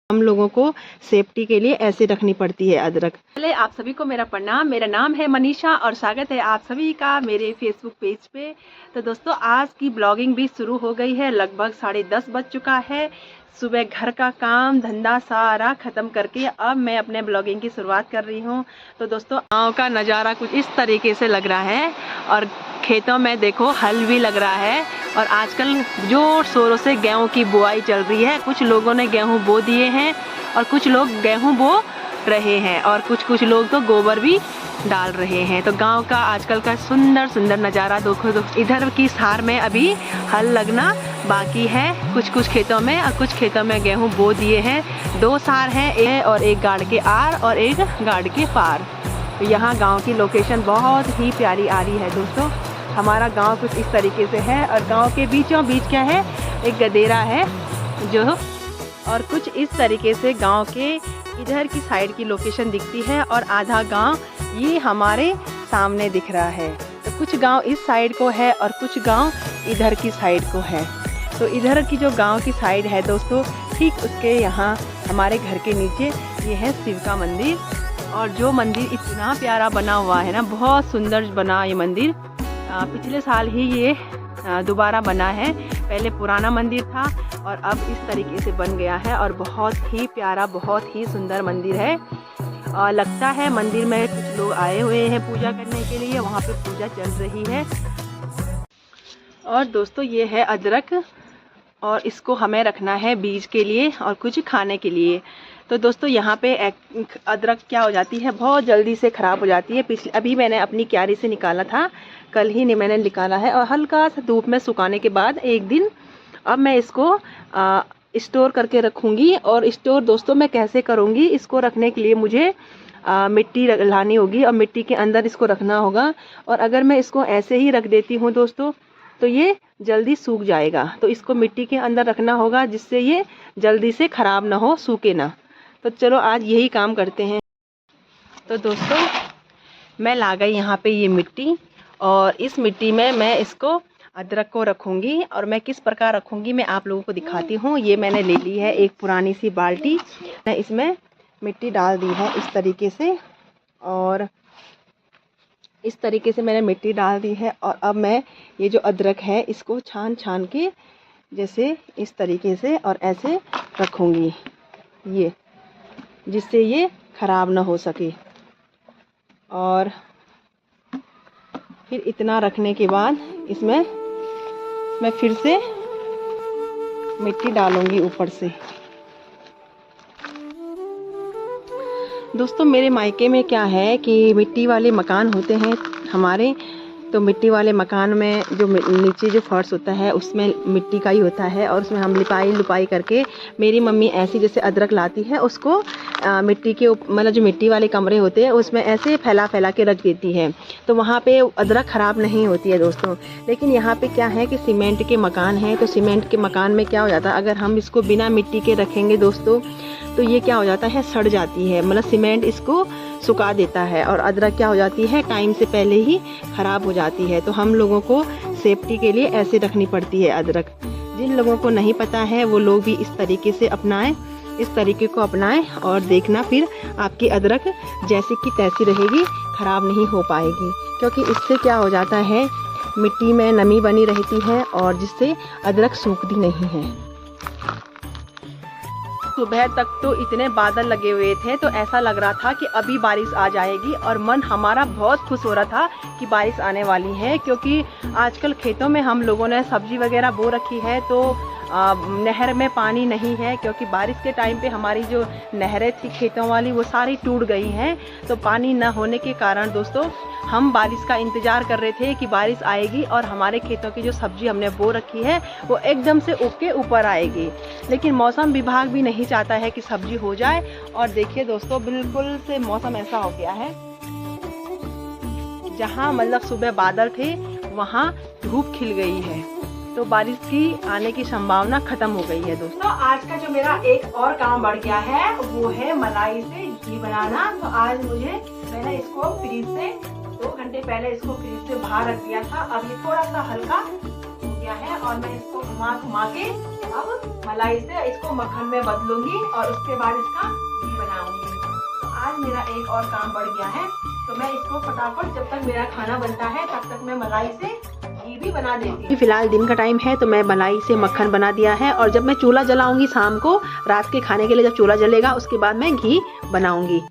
हम लोगों को सेफ्टी के लिए ऐसे रखनी पड़ती है अदरक। पहले आप सभी को मेरा प्रणाम। मेरा नाम है मनीषा और स्वागत है आप सभी का मेरे फेसबुक पेज पे। तो दोस्तों आज की ब्लॉगिंग भी शुरू हो गई है। लगभग 10:30 बज चुका है। सुबह घर का काम धंधा सारा ख़त्म करके अब मैं अपने ब्लॉगिंग की शुरुआत कर रही हूँ। तो दोस्तों गाँव का नज़ारा कुछ इस तरीके से लग रहा है और खेतों में देखो हल भी लग रहा है और आजकल जोर शोरों से गेहूं की बुआई चल रही है। कुछ लोगों ने गेहूं बो दिए हैं और कुछ लोग गेहूं बो रहे हैं और कुछ लोग तो गोबर भी डाल रहे हैं। तो गांव का आजकल का सुंदर सुंदर नज़ारा देखो। इधर की सार में अभी हल लगना बाकी है कुछ खेतों में और कुछ खेतों में गेहूं बो दिए हैं। 2 सार हैं और एक गाड़ के आर और एक गाड़ के पार। तो यहाँ गाँव की लोकेशन बहुत ही प्यारी आ रही है दोस्तों। हमारा गांव कुछ इस तरीके से है और गांव के बीचों बीच क्या है एक गदेरा है जो और कुछ इस तरीके से गांव के इधर की साइड की लोकेशन दिखती है और आधा गांव ये हमारे सामने दिख रहा है। तो कुछ गांव इस साइड को है और कुछ गांव इधर की साइड को है। तो इधर की जो गांव की साइड है दोस्तों ठीक उसके यहाँ हमारे घर के नीचे ये है शिव का मंदिर। और जो मंदिर इतना प्यारा बना हुआ है ना, बहुत सुंदर बना ये मंदिर। पिछले साल ही ये दोबारा बना है। पहले पुराना मंदिर था और अब इस तरीके से बन गया है और बहुत ही प्यारा बहुत ही सुंदर मंदिर है। और लगता है मंदिर में कुछ लोग आए हुए हैं पूजा करने के लिए, वहाँ पे पूजा चल रही है। और दोस्तों ये है अदरक और इसको हमें रखना है बीज के लिए और कुछ खाने के लिए। तो दोस्तों यहाँ पे अदरक क्या हो जाती है बहुत जल्दी से ख़राब हो जाती है। अभी मैंने अपनी क्यारी से निकाला था, कल ही मैंने निकाला है और हल्का सा धूप में सुखाने के बाद एक दिन अब मैं इसको स्टोर करके रखूँगी। और स्टोर दोस्तों मैं कैसे करूँगी, इसको रखने के लिए मुझे मिट्टी लानी होगी और मिट्टी के अंदर इसको रखना होगा। और अगर मैं इसको ऐसे ही रख देती हूँ दोस्तों तो ये जल्दी सूख जाएगा। तो इसको मिट्टी के अंदर रखना होगा जिससे ये जल्दी से ख़राब ना हो, सूखे ना। तो चलो आज यही काम करते हैं। तो दोस्तों मैं ला गई यहाँ पे ये मिट्टी और इस मिट्टी में मैं इसको अदरक को रखूँगी और मैं किस प्रकार रखूँगी मैं आप लोगों को दिखाती हूँ। ये मैंने ले ली है एक पुरानी सी बाल्टी, मैं इसमें मिट्टी डाल दी है इस तरीके से और इस तरीके से मैंने मिट्टी डाल दी है। और अब मैं ये जो अदरक है इसको छान के जैसे इस तरीके से और ऐसे रखूँगी ये, जिससे ये ख़राब ना हो सके। और फिर इतना रखने के बाद इसमें मैं फिर से मिट्टी डालूंगी ऊपर से। दोस्तों मेरे मायके में क्या है कि मिट्टी वाले मकान होते हैं हमारे। तो मिट्टी वाले मकान में जो नीचे जो फर्श होता है उसमें मिट्टी का ही होता है और उसमें हम लिपाई करके मेरी मम्मी ऐसी जैसे अदरक लाती है उसको मिट्टी के मतलब जो मिट्टी वाले कमरे होते हैं उसमें ऐसे फैला के रख देती है। तो वहाँ पे अदरक ख़राब नहीं होती है दोस्तों। लेकिन यहाँ पे क्या है कि सीमेंट के मकान हैं, तो सीमेंट के मकान में क्या हो जाता है अगर हम इसको बिना मिट्टी के रखेंगे दोस्तों तो ये क्या हो जाता है सड़ जाती है, मतलब सीमेंट इसको सुखा देता है और अदरक क्या हो जाती है टाइम से पहले ही ख़राब हो जाती है। तो हम लोगों को सेफ्टी के लिए ऐसे रखनी पड़ती है अदरक। जिन लोगों को नहीं पता है वो लोग भी इस तरीके से अपनाएं, इस तरीके को अपनाएं और देखना फिर आपकी अदरक जैसी की तैसी रहेगी, ख़राब नहीं हो पाएगी। क्योंकि इससे क्या हो जाता है मिट्टी में नमी बनी रहती है और जिससे अदरक सूखती नहीं है। सुबह तक तो इतने बादल लगे हुए थे तो ऐसा लग रहा था कि अभी बारिश आ जाएगी और मन हमारा बहुत खुश हो रहा था कि बारिश आने वाली है। क्योंकि आजकल खेतों में हम लोगों ने सब्जी वगैरह बो रखी है तो नहर में पानी नहीं है, क्योंकि बारिश के टाइम पे हमारी जो नहरें थी खेतों वाली वो सारी टूट गई हैं। तो पानी न होने के कारण दोस्तों हम बारिश का इंतज़ार कर रहे थे कि बारिश आएगी और हमारे खेतों की जो सब्जी हमने बो रखी है वो एकदम से उग के ऊपर आएगी। लेकिन मौसम विभाग भी नहीं चाहता है कि सब्जी हो जाए। और देखिए दोस्तों बिल्कुल से मौसम ऐसा हो गया है जहाँ मतलब सुबह बादल थे वहाँ धूप खिल गई है। तो बारिश की आने की संभावना खत्म हो गई है दोस्तों। आज का जो मेरा एक और काम बढ़ गया है वो है मलाई से घी बनाना। तो आज मैंने इसको फ्रीज से 2 घंटे पहले इसको फ्रीज से बाहर रख दिया था। अब ये थोड़ा सा हल्का हो गया है और मैं इसको घुमा घुमा के अब मलाई से इसको मक्खन में बदलूंगी और उसके बाद इसका घी बनाऊंगी। तो आज मेरा एक और काम बढ़ गया है, तो मैं इसको फटाफट जब तक मेरा खाना बनता है तब तक मैं मलाई से घी भी बना देती हूँ। फिलहाल दिन का टाइम है तो मैं मलाई से मक्खन बना दिया है और जब मैं चूल्हा जलाऊंगी शाम को रात के खाने के लिए, जब चूल्हा जलेगा उसके बाद मैं घी बनाऊंगी।